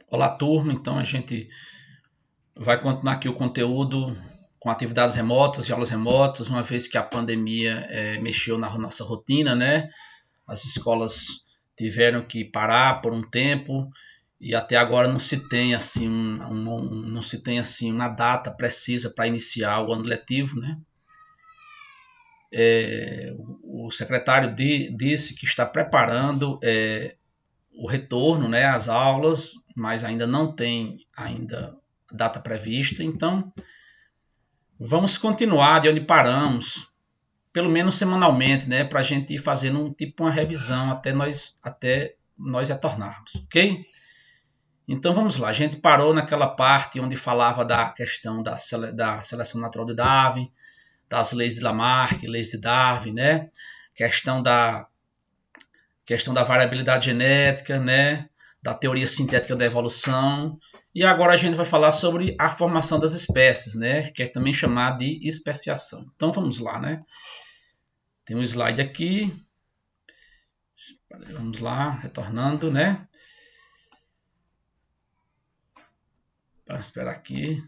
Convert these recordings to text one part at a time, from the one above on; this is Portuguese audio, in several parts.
Olá, turma. Então a gente vai continuar aqui o conteúdo com atividades remotas e aulas remotas, uma vez que a pandemia mexeu na nossa rotina, né? As escolas tiveram que parar por um tempo e até agora não se tem assim não se tem assim uma data precisa para iniciar o ano letivo, né? O secretário disse que está preparando o retorno, né, às aulas, mas ainda não tem data prevista. Então, vamos continuar de onde paramos, pelo menos semanalmente, né, para a gente ir fazendo uma revisão até nós retornarmos, ok? Então vamos lá, a gente parou naquela parte onde falava da questão da seleção natural de Darwin, das leis de Lamarck, leis de Darwin, né? Questão da questão da variabilidade genética, né? Da teoria sintética da evolução. E agora a gente vai falar sobre a formação das espécies, né? Que é também chamada de especiação. Então vamos lá, né? Tem um slide aqui. Vamos lá, retornando, né? Vamos esperar aqui.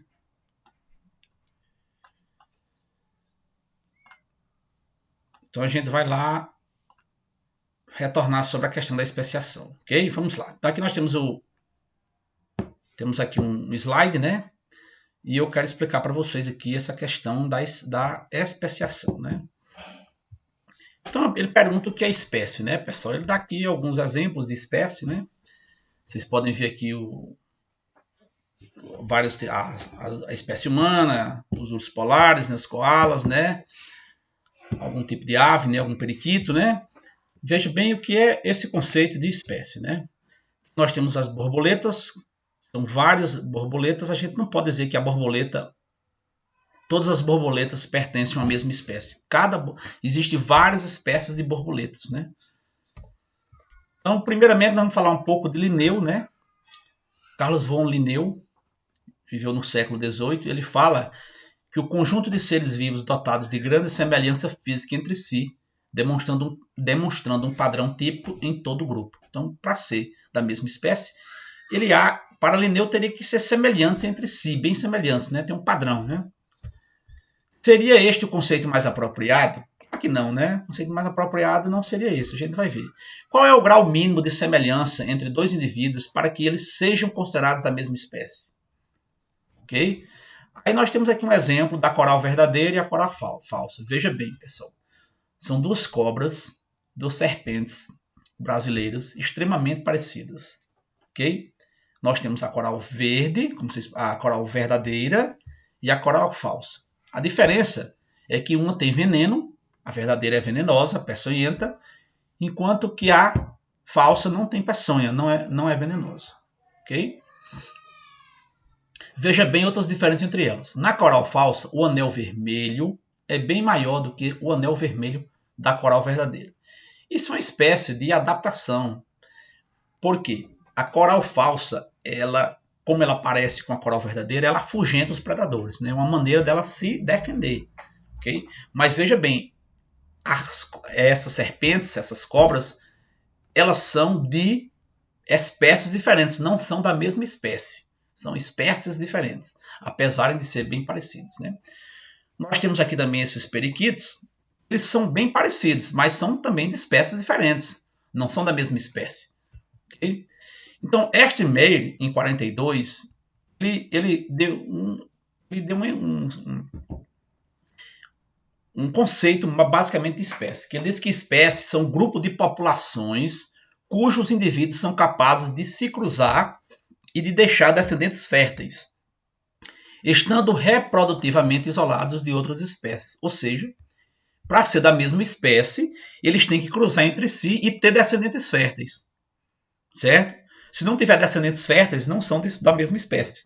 Então a gente vai lá retornar sobre a questão da especiação, ok? Vamos lá. Então aqui nós temos aqui um slide, né? E eu quero explicar para vocês aqui essa questão da especiação, né? Então ele pergunta o que é espécie, né, pessoal? Ele dá aqui alguns exemplos de espécie, né? Vocês podem ver aqui a espécie humana, os ursos polares, né, os koalas, né? Algum tipo de ave, né? Algum periquito, né? Veja bem o que é esse conceito de espécie, né? Nós temos as borboletas, são várias borboletas. A gente não pode dizer que a borboleta, todas as borboletas pertencem a uma mesma espécie. Existe várias espécies de borboletas, né? Então, primeiramente, nós vamos falar um pouco de Linneu, né? Carlos von Linneu viveu no século XVIII. Ele fala que o conjunto de seres vivos dotados de grande semelhança física entre si, demonstrando um padrão típico em todo o grupo. Então, para ser da mesma espécie, para Linneu teria que ser semelhantes entre si, bem semelhantes, né? Tem um padrão, né? Seria este o conceito mais apropriado? Claro que não, né? O conceito mais apropriado não seria esse, a gente vai ver. Qual é o grau mínimo de semelhança entre dois indivíduos para que eles sejam considerados da mesma espécie? Ok? Aí nós temos aqui um exemplo da coral verdadeira e a coral falsa. Veja bem, pessoal. São duas cobras, duas serpentes brasileiras extremamente parecidas. Ok? Nós temos a coral verde, a coral verdadeira e a coral falsa. A diferença é que uma tem veneno, a verdadeira é venenosa, peçonhenta, enquanto que a falsa não tem peçonha, não é venenosa. Ok? Veja bem outras diferenças entre elas. Na coral falsa, o anel vermelho é bem maior do que o anel vermelho da coral verdadeira. Isso é uma espécie de adaptação. Por quê? A coral falsa, como ela parece com a coral verdadeira, ela afugenta os predadores, né? Uma maneira dela se defender. Okay? Mas veja bem, essas serpentes, essas cobras, elas são de espécies diferentes, não são da mesma espécie. São espécies diferentes, apesar de ser bem parecidas, né? Nós temos aqui também esses periquitos. Eles são bem parecidos, mas são também de espécies diferentes. Não são da mesma espécie. Okay? Então, Ernst Mayr, em 42, ele deu um conceito basicamente de espécie. Que ele diz que espécies são um grupo de populações cujos indivíduos são capazes de se cruzar e de deixar descendentes férteis, estando reprodutivamente isolados de outras espécies. Ou seja, para ser da mesma espécie, eles têm que cruzar entre si e ter descendentes férteis. Certo? Se não tiver descendentes férteis, não são da mesma espécie.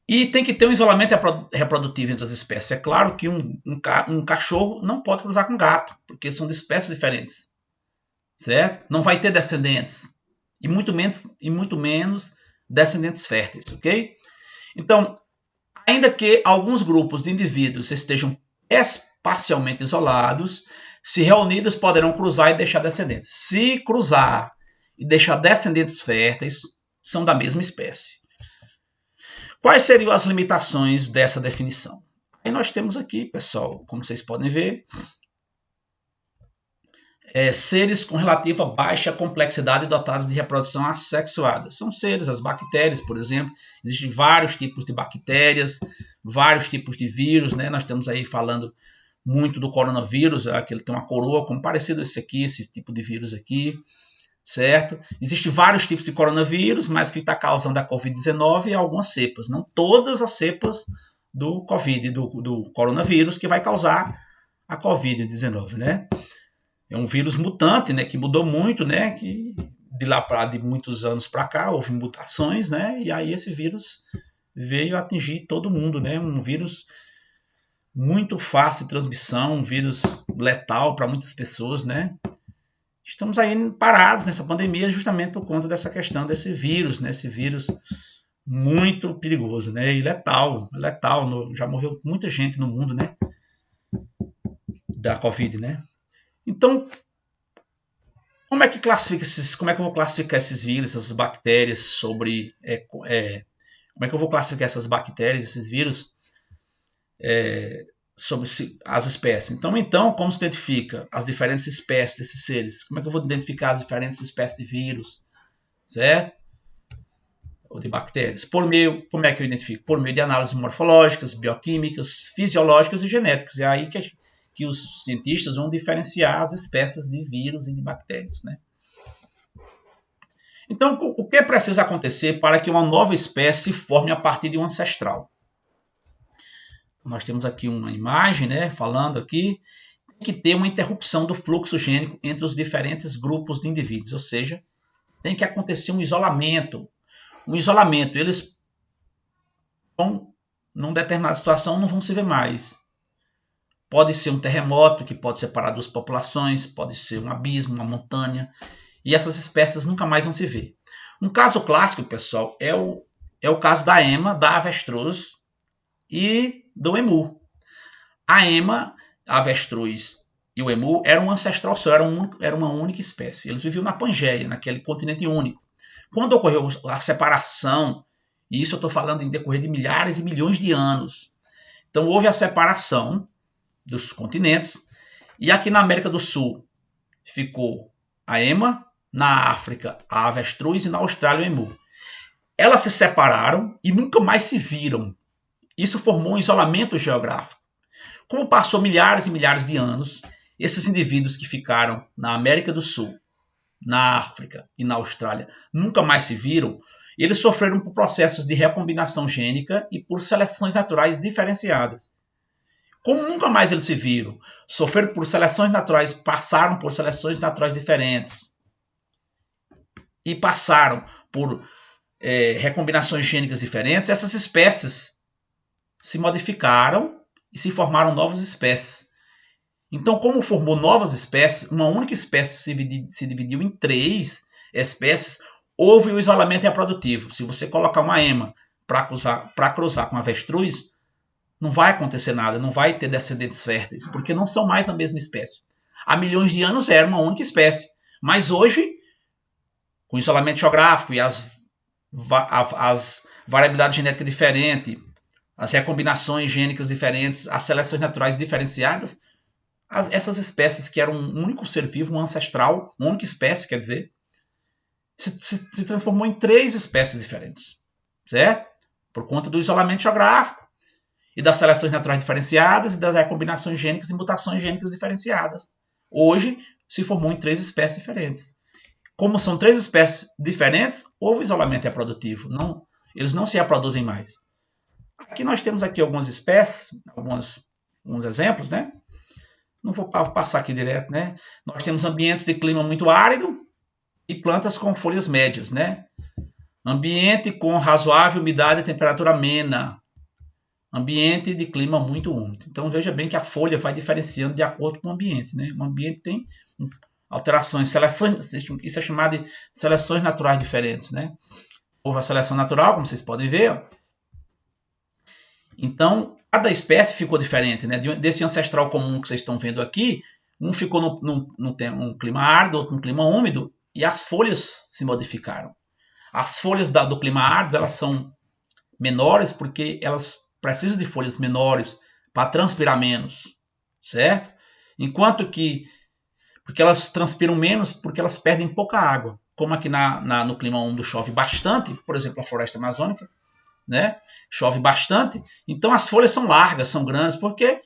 E tem que ter um isolamento reprodutivo entre as espécies. É claro que um cachorro não pode cruzar com um gato, porque são de espécies diferentes. Certo? Não vai ter descendentes. E muito menos descendentes férteis. Ok? Então, ainda que alguns grupos de indivíduos estejam espacialmente isolados, se reunidos poderão cruzar e deixar descendentes. Se cruzar e deixar descendentes férteis, são da mesma espécie. Quais seriam as limitações dessa definição? Aí nós temos aqui, pessoal, como vocês podem ver, seres com relativa baixa complexidade dotados de reprodução assexuada. São seres, as bactérias, por exemplo. Existem vários tipos de bactérias, vários tipos de vírus, né? Nós estamos aí falando muito do coronavírus, que ele tem uma coroa como parecido esse aqui, esse tipo de vírus aqui, certo? Existem vários tipos de coronavírus, mas o que está causando a Covid-19 é algumas cepas, não todas as cepas do Covid, do coronavírus, que vai causar a Covid-19, né? É um vírus mutante, né, que mudou muito, né, que de muitos anos para cá houve mutações, né, e aí esse vírus veio atingir todo mundo, né, um vírus muito fácil de transmissão, um vírus letal para muitas pessoas, né. Estamos aí parados nessa pandemia justamente por conta dessa questão desse vírus, né, esse vírus muito perigoso, né, e letal, já morreu muita gente no mundo, né, da Covid, né. Então, como é que eu vou classificar esses vírus, essas bactérias como é que eu vou classificar essas bactérias, esses vírus sobre as espécies? Então, como se identifica as diferentes espécies desses seres? Como é que eu vou identificar as diferentes espécies de vírus, certo? Ou de bactérias? Como é que eu identifico? Por meio de análises morfológicas, bioquímicas, fisiológicas e genéticas. É aí que os cientistas vão diferenciar as espécies de vírus e de bactérias, né? Então, o que precisa acontecer para que uma nova espécie se forme a partir de um ancestral? Nós temos aqui uma imagem, né, falando aqui que tem uma interrupção do fluxo gênico entre os diferentes grupos de indivíduos, ou seja, tem que acontecer um isolamento. Eles vão, numa determinada situação, não vão se ver mais. Pode ser um terremoto que pode separar duas populações, pode ser um abismo, uma montanha, e essas espécies nunca mais vão se ver. Um caso clássico, pessoal, é o caso da ema, da avestruz e do emu. A ema, a avestruz e o emu eram um ancestral só, era uma única espécie. Eles viviam na Pangeia, naquele continente único. Quando ocorreu a separação, e isso eu estou falando em decorrer de milhares e milhões de anos, então houve a separação dos continentes, e aqui na América do Sul ficou a ema, na África a avestruz e na Austrália o emu. Elas se separaram e nunca mais se viram. Isso formou um isolamento geográfico. Como passou milhares e milhares de anos, esses indivíduos que ficaram na América do Sul, na África e na Austrália nunca mais se viram, eles sofreram por processos de recombinação gênica e por seleções naturais diferenciadas. Como nunca mais eles se viram, sofreram por seleções naturais, passaram por seleções naturais diferentes e passaram por recombinações gênicas diferentes, essas espécies se modificaram e se formaram novas espécies. Então, como formou novas espécies, uma única espécie se dividiu em 3 espécies, houve o isolamento reprodutivo. Se você colocar uma ema para cruzar com a avestruz, não vai acontecer nada, não vai ter descendentes férteis, porque não são mais a mesma espécie. Há milhões de anos era uma única espécie, mas hoje, com o isolamento geográfico e as variabilidades genéticas diferentes, as recombinações gênicas diferentes, as seleções naturais diferenciadas, essas espécies que eram um único ser vivo, um ancestral, uma única espécie, quer dizer, se transformou em 3 espécies diferentes, certo? Por conta do isolamento geográfico e das seleções naturais diferenciadas e das recombinações gênicas e mutações gênicas diferenciadas. Hoje se formou em 3 espécies diferentes. Como são 3 espécies diferentes, houve isolamento reprodutivo. Eles não se reproduzem mais. Aqui nós temos aqui algumas espécies, alguns exemplos, né? Não vou passar aqui direto, né? Nós temos ambientes de clima muito árido e plantas com folhas médias, né? Ambiente com razoável umidade e temperatura amena. Ambiente de clima muito úmido. Então veja bem que a folha vai diferenciando de acordo com o ambiente, né? O ambiente tem alterações, seleções, isso é chamado de seleções naturais diferentes, né? Houve a seleção natural, como vocês podem ver. Então, cada espécie ficou diferente, né? Desse ancestral comum que vocês estão vendo aqui, um ficou num clima árido, outro num clima úmido, e as folhas se modificaram. As folhas do clima árido, elas são menores porque elas precisam de folhas menores para transpirar menos, certo? Enquanto que, porque elas transpiram menos porque elas perdem pouca água. Como aqui no clima úmido chove bastante, por exemplo, a floresta amazônica, né? Chove bastante, então as folhas são largas, são grandes, porque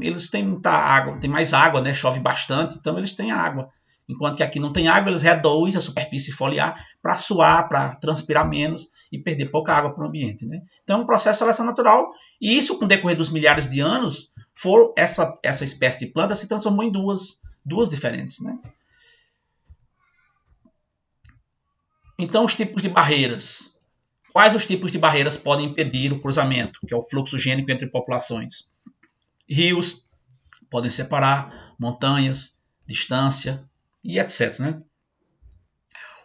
eles têm muita água, tem mais água, né? Chove bastante, então eles têm água. Enquanto que aqui não tem água, eles reduzem a superfície foliar para suar, para transpirar menos e perder pouca água para o ambiente, né? Então é um processo de seleção natural, e isso com o decorrer dos milhares de anos, essa espécie de planta se transformou em duas diferentes, né? Então os tipos de barreiras. Quais os tipos de barreiras podem impedir o cruzamento, que é o fluxo gênico entre populações? Rios podem separar, montanhas, distância e etc. Né?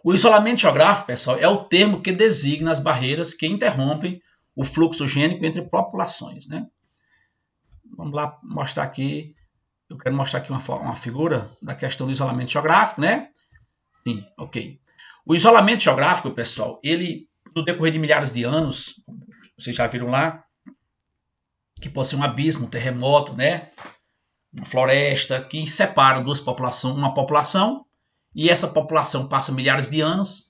O isolamento geográfico, pessoal, é o termo que designa as barreiras que interrompem o fluxo gênico entre populações. Né? Vamos lá mostrar aqui. Eu quero mostrar aqui uma figura da questão do isolamento geográfico, né? Sim, ok. O isolamento geográfico, pessoal, ele, no decorrer de milhares de anos, vocês já viram lá, que pode ser um abismo, um terremoto, né? Uma floresta que separa duas populações, uma população, e essa população passa milhares de anos,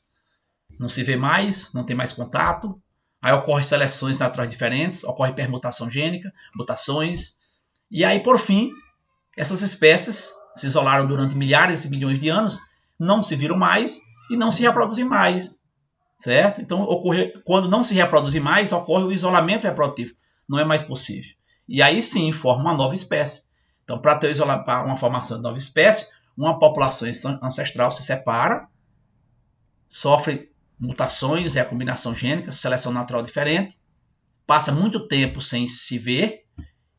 não se vê mais, não tem mais contato, aí ocorrem seleções naturais diferentes, ocorre permutação gênica, mutações, e aí, por fim, essas espécies se isolaram durante milhares e bilhões de anos, não se viram mais e não se reproduzem mais, certo? Então, quando não se reproduzem mais, ocorre o isolamento reprodutivo, não é mais possível. E aí sim, forma uma nova espécie. Então, para ter uma formação de nova espécie, uma população ancestral se separa, sofre mutações, recombinação gênica, seleção natural diferente, passa muito tempo sem se ver,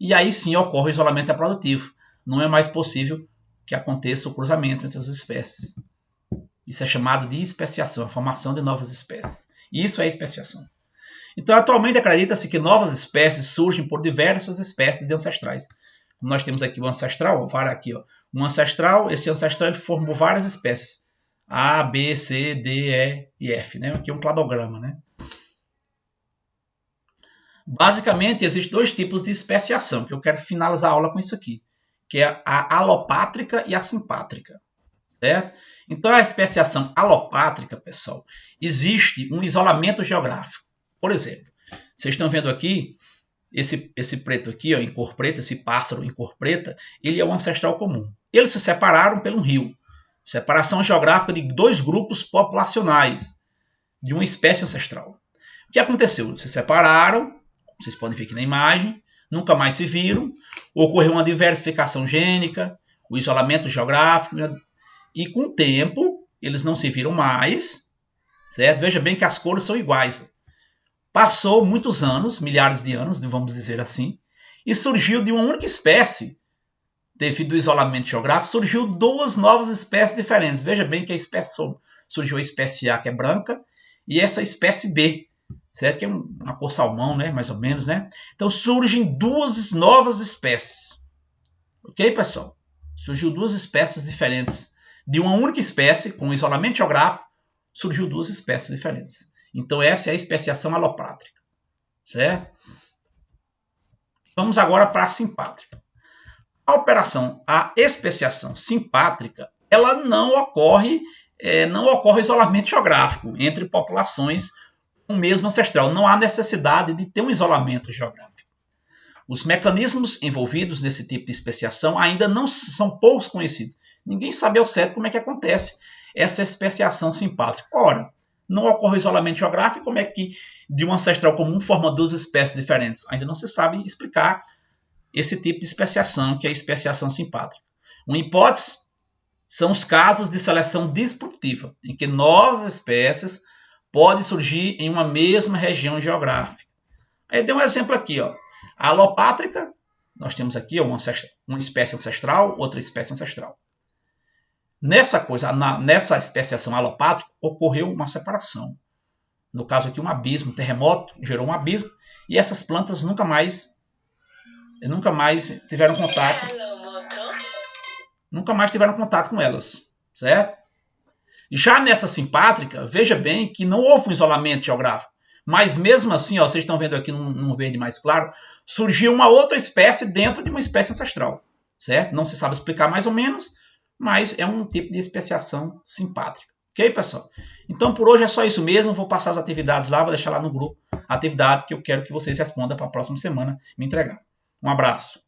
e aí sim ocorre o isolamento reprodutivo. Não é mais possível que aconteça o cruzamento entre as espécies. Isso é chamado de especiação, a formação de novas espécies. Isso é especiação. Então, atualmente acredita-se que novas espécies surgem por diversas espécies de ancestrais. Como nós temos aqui o ancestral, aqui, ó, um ancestral, esse ancestral ele formou várias espécies. A, B, C, D, E e F. Né? Aqui é um cladograma. Né? Basicamente, existem dois tipos de especiação, que eu quero finalizar a aula com isso aqui, que é a alopátrica e a simpátrica. Certo? Então, a especiação alopátrica, pessoal, existe um isolamento geográfico. Por exemplo, vocês estão vendo aqui, esse preto aqui, ó, em cor preta, esse pássaro em cor preta, ele é um ancestral comum. Eles se separaram pelo rio. Separação geográfica de dois grupos populacionais de uma espécie ancestral. O que aconteceu? Se separaram, vocês podem ver aqui na imagem, nunca mais se viram, ocorreu uma diversificação gênica, o isolamento geográfico, e com o tempo eles não se viram mais, certo? Veja bem que as cores são iguais. Passou muitos anos, milhares de anos, vamos dizer assim, e surgiu de uma única espécie, devido ao isolamento geográfico, surgiu duas novas espécies diferentes. Veja bem que surgiu a espécie A, que é branca, e essa espécie B, certo? Que é uma cor salmão, né? Mais ou menos, né? Então surgem duas novas espécies. Ok, pessoal? Surgiu duas espécies diferentes. De uma única espécie, com isolamento geográfico, surgiu duas espécies diferentes. Então, essa é a especiação alopátrica. Certo? Vamos agora para a simpátrica. A especiação simpátrica, ela não ocorre isolamento geográfico entre populações com o mesmo ancestral. Não há necessidade de ter um isolamento geográfico. Os mecanismos envolvidos nesse tipo de especiação ainda não são poucos conhecidos. Ninguém sabe ao certo como é que acontece essa especiação simpátrica. Ora, não ocorre isolamento geográfico, como é que de um ancestral comum forma duas espécies diferentes? Ainda não se sabe explicar esse tipo de especiação, que é a especiação simpátrica. Uma hipótese são os casos de seleção disruptiva, em que novas espécies podem surgir em uma mesma região geográfica. Aí dei um exemplo aqui, ó. A alopátrica, nós temos aqui ó, uma espécie ancestral, outra espécie ancestral. Nessa especiação alopátrica, ocorreu uma separação. No caso aqui, um abismo, um terremoto, gerou um abismo, e essas plantas nunca mais tiveram contato. Nunca mais tiveram contato com elas, certo? Já nessa simpátrica, veja bem que não houve um isolamento geográfico. Mas mesmo assim, ó, vocês estão vendo aqui num verde mais claro, surgiu uma outra espécie dentro de uma espécie ancestral. Certo? Não se sabe explicar mais ou menos, mas é um tipo de especiação simpátrica. Ok, pessoal? Então, por hoje é só isso mesmo. Vou passar as atividades lá, vou deixar lá no grupo a atividade que eu quero que vocês respondam para a próxima semana me entregar. Um abraço.